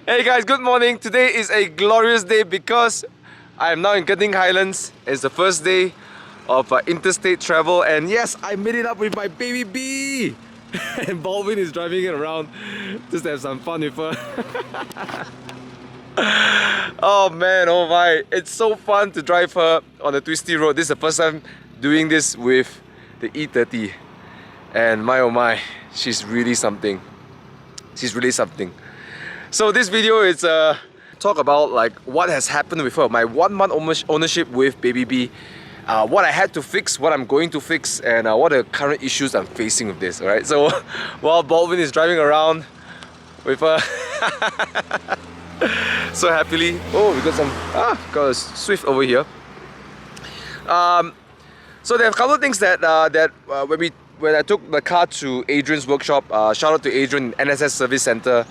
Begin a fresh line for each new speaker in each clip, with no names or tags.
Hey guys, good morning. Today is a glorious day because I am now in Genting Highlands. It's the first day of interstate travel, and yes, I made it up with my baby B. And Baldwin is driving it around just to have some fun with her. Oh man, oh my, it's so fun to drive her on a twisty road. This is the first time doing this with the E30, and my oh my, she's really something. She's really something. So this video is talk about like what has happened with her, my 1 month ownership with Baby B, what I had to fix, what I'm going to fix, and what are the current issues I'm facing with this. Alright, so while Baldwin is driving around with her so happily. Oh, we got some got a Swift over here. So there are a couple of things that when I took the car to Adrian's workshop, shout out to Adrian, NSS Service Center.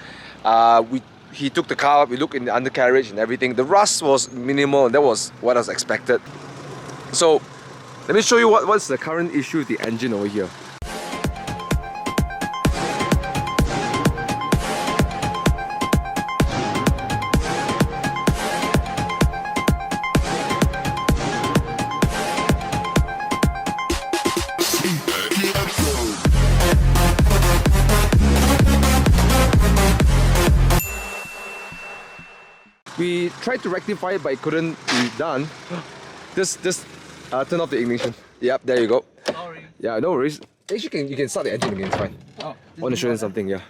He took the car, we looked in the undercarriage and everything. The rust was minimal, and that was what I was expected. So let me show you what's the current issue with the engine over here. We tried to rectify it, but it couldn't be done. Just turn off the ignition. Yep, there you go.
Sorry.
Yeah, no worries. Actually, you can start the engine again, it's fine.
Oh,
I want to show you something, yeah.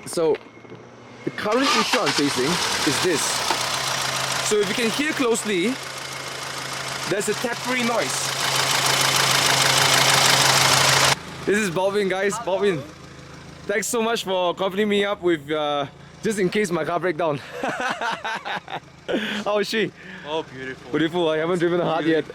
So, the current issue I'm facing is this. So if you can hear closely, there's a tappery noise. This is Baldwin, guys. Baldwin, thanks so much for accompanying me up with just in case my car breaks down. How is she?
Oh, beautiful.
Beautiful, I haven't driven her hard yet.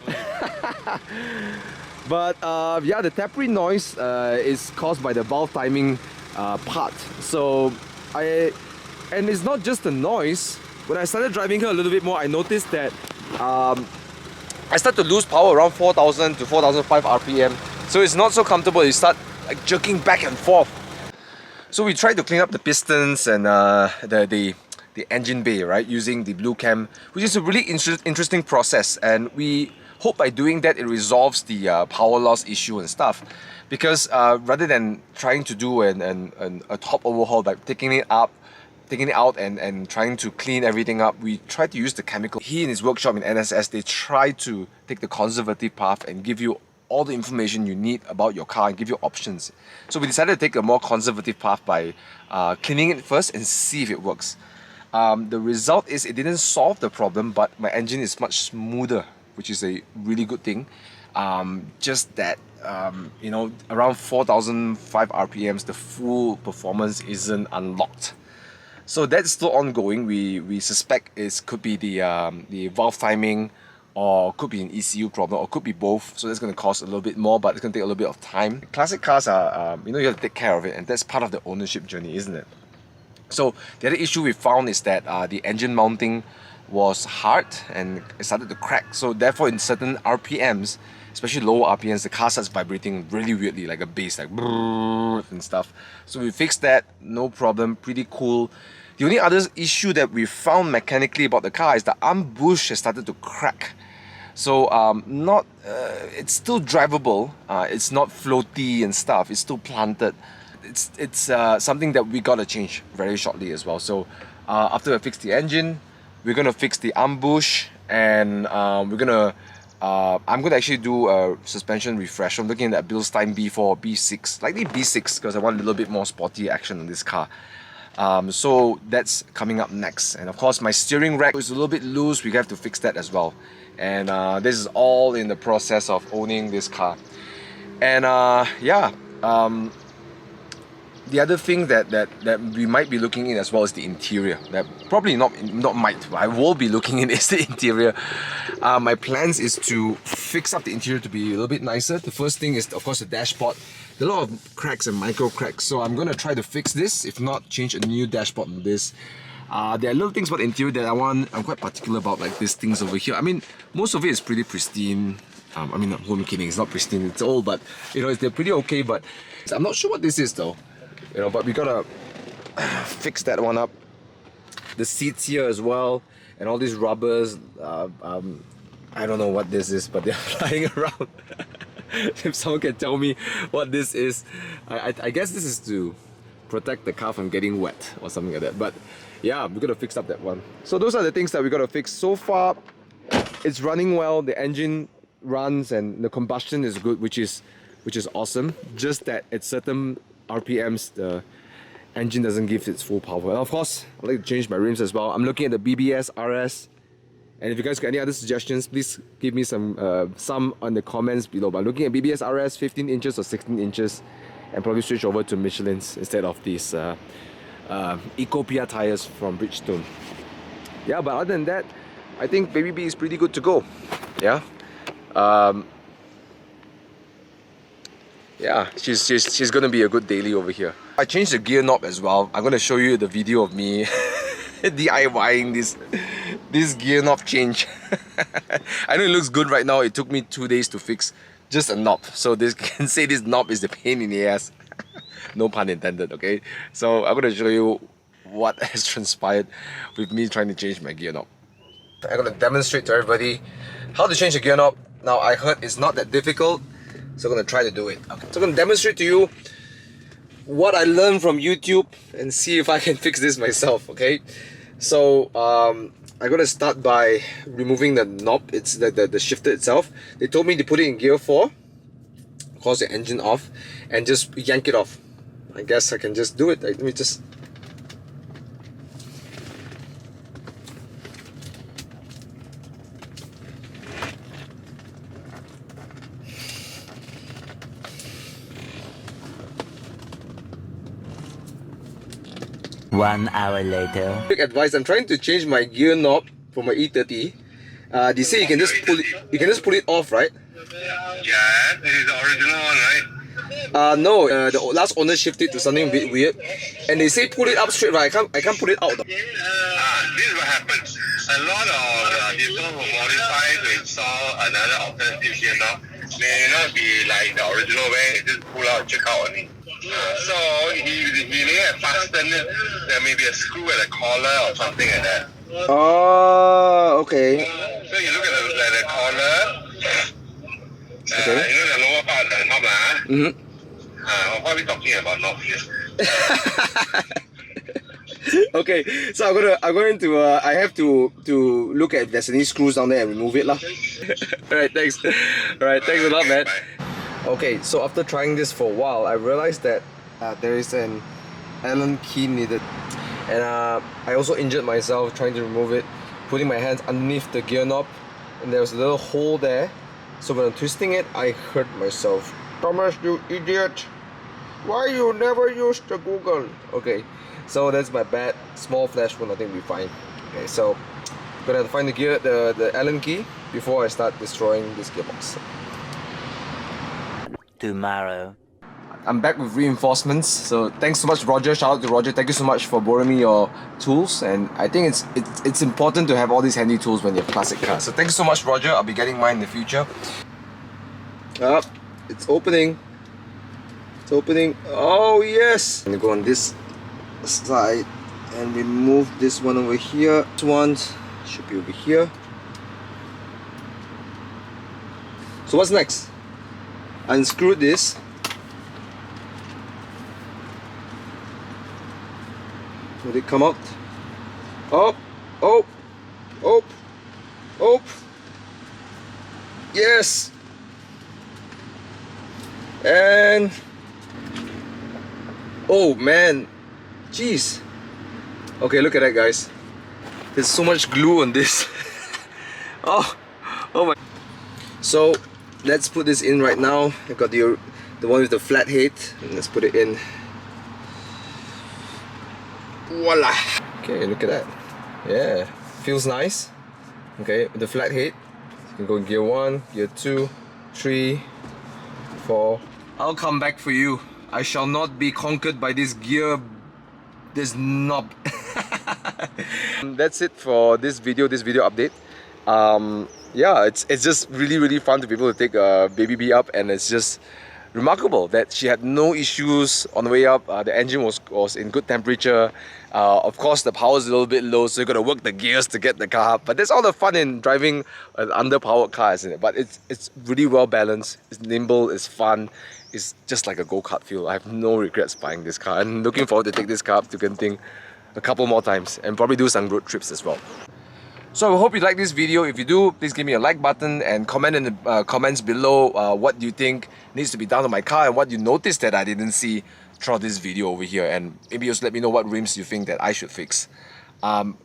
But yeah, the tappery noise is caused by the valve timing part. So and it's not just the noise. When I started driving her a little bit more, I noticed that I start to lose power around 4,000 to 4,500 RPM. So it's not so comfortable. You start like jerking back and forth. So we tried to clean up the pistons and the engine bay, right, using the BlueChem, which is a really interesting process, and we hope by doing that it resolves the power loss issue and stuff. Because rather than trying to do a top overhaul by taking it out and trying to clean everything up, we tried to use the chemical. He in his workshop in NSS, they try to take the conservative path and give you all the information you need about your car and give you options. So we decided to take a more conservative path by cleaning it first and see if it works. The result is it didn't solve the problem, but my engine is much smoother, which is a really good thing. Just that, you know, around 4,005 RPMs, the full performance isn't unlocked. So that's still ongoing. We suspect it could be the valve timing, or could be an ECU problem, or could be both. So that's going to cost a little bit more, but it's going to take a little bit of time. Classic cars are, you know, you have to take care of it, and that's part of the ownership journey, isn't it? So the other issue we found is that the engine mounting was hard and it started to crack. So therefore, in certain RPMs, especially lower RPMs, the car starts vibrating really weirdly, like a bass, like brrrr and stuff. So we fixed that, no problem, pretty cool. The only other issue that we found mechanically about the car is the arm bush has started to crack. So it's still drivable, it's not floaty and stuff, it's still planted. It's something that we gotta change very shortly as well. So after we fix the engine, we're gonna fix the arm bush, and I'm gonna actually do a suspension refresh. I'm looking at Bilstein B4 or B6, likely B6, because I want a little bit more sporty action on this car. So that's coming up next. And of course my steering rack is a little bit loose, we have to fix that as well. And this is all in the process of owning this car. And yeah, the other thing that we might be looking in as well is the interior. That probably not might, but I will be looking in is the interior. My plans is to fix up the interior to be a little bit nicer. The first thing is of course the dashboard. There are a lot of cracks and micro cracks, so I'm gonna try to fix this. If not, change a new dashboard on this. There are little things about the interior that I'm quite particular about, like these things over here. I mean, most of it is pretty pristine. I mean, who am I kidding? It's not pristine, it's old, but you know, they're pretty okay. But I'm not sure what this is though. You know, but we gotta fix that one up. The seats here as well, and all these rubbers. I don't know what this is, but they're flying around. If someone can tell me what this is, I guess this is to protect the car from getting wet or something like that. But yeah, we're gonna fix up that one. So those are the things that we gotta fix. So far, it's running well. The engine runs and the combustion is good, which is awesome. Just that at certain RPMs, the engine doesn't give its full power. And of course, I'd like to change my rims as well. I'm looking at the BBS RS. And if you guys got any other suggestions, please give me some on the comments below. But I'm looking at BBS RS 15 inches or 16 inches and probably switch over to Michelin's instead of these Ecopia tires from Bridgestone. Yeah, but other than that, I think Baby B is pretty good to go. Yeah. Yeah, she's gonna be a good daily over here. I changed the gear knob as well. I'm gonna show you the video of me DIYing this gear knob change. I know it looks good right now. It took me 2 days to fix just a knob. So this can say this knob is the pain in the ass. No pun intended, okay? So I'm gonna show you what has transpired with me trying to change my gear knob. I'm gonna demonstrate to everybody how to change the gear knob. Now I heard it's not that difficult, so I'm gonna try to do it. Okay. So I'm gonna demonstrate to you what I learned from YouTube and see if I can fix this myself, okay? So I'm gonna start by removing the knob. It's the shifter itself. They told me to put it in gear 4, cause the engine off, and just yank it off. I guess I can just do it. Let me just...
One hour later.
Quick advice, I'm trying to change my gear knob for my E30. They say you can just pull it off, right?
Yeah, this is the original one, right?
No, the last owner shifted to something a bit weird, and they say pull it up straight, right? I can't pull it out though.
This is what happens. A lot of people who modify to install another alternative gear knob may not be like the original way, you just pull out, check out only. So he may have fastened it. There may be a screw at the collar or something like that.
Oh, okay.
So you look at the collar.
Okay.
You know the lower part of the knob,
Mm-hmm.
we're probably talking about knob here.
Okay, so I'm going to I have to look at if there's any screws down there and remove it lah. Alright, thanks. Alright, thanks a lot, man. Okay, so after trying this for a while, I realized that there is an Allen key needed, and I also injured myself trying to remove it, putting my hands underneath the gear knob, and there was a little hole there. So when I'm twisting it, I hurt myself. Thomas, you idiot! Why you never use the Google? Okay, so that's my bad. Small flash wound, I think we'll be fine. Okay, so I'm gonna have to find the Allen key before I start destroying this gearbox.
Tomorrow.
I'm back with reinforcements. So thanks so much, Roger. Shout out to Roger. Thank you so much for borrowing me your tools. And I think it's important to have all these handy tools when you have classic cars. So thanks so much, Roger. I'll be getting mine in the future. It's opening. It's opening. Oh yes. I'm gonna go on this side and remove this one over here. This one should be over here. So what's next? Unscrew this. Will it come out? Oh, oh, oh, oh. Yes. And oh man, jeez. Okay, look at that, guys. There's so much glue on this. oh my. So let's put this in right now. I got the one with the flat head, and let's put it in. Voila! Okay, look at that. Yeah, feels nice. Okay, the flat head. You can go in gear 1, gear 2, 3, 4. I'll come back for you. I shall not be conquered by this knob. That's it for this video update. Yeah, it's just really fun to be able to take a Baby B up, and it's just remarkable that she had no issues on the way up. The engine was in good temperature. Of course, the power is a little bit low, so you got to work the gears to get the car up. But that's all the fun in driving an underpowered car, isn't it? But it's really well balanced. It's nimble. It's fun. It's just like a go-kart feel. I have no regrets buying this car. I'm looking forward to take this car up to Genting a couple more times and probably do some road trips as well. So I hope you like this video. If you do, please give me a like button and comment in the comments below what you think needs to be done on my car and what you noticed that I didn't see throughout this video over here, and maybe just let me know what rims you think that I should fix.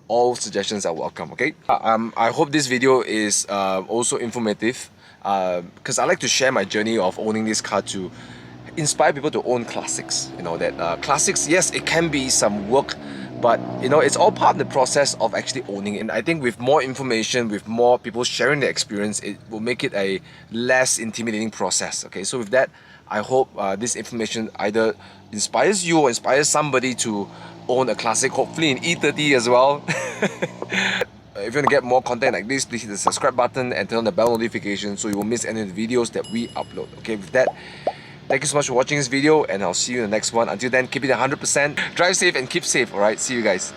All suggestions are welcome, okay? I hope this video is also informative because I like to share my journey of owning this car to inspire people to own classics. You know that classics, yes, it can be some work, but you know, it's all part of the process of actually owning it. And I think with more information, with more people sharing their experience, it will make it a less intimidating process. Okay, so with that, I hope this information either inspires you or inspires somebody to own a classic, hopefully in E30 as well. If you want to get more content like this, please hit the subscribe button and turn on the bell notification so you won't miss any of the videos that we upload. Okay, with that, thank you so much for watching this video, and I'll see you in the next one. Until then, keep it 100%, drive safe and keep safe, alright? See you guys.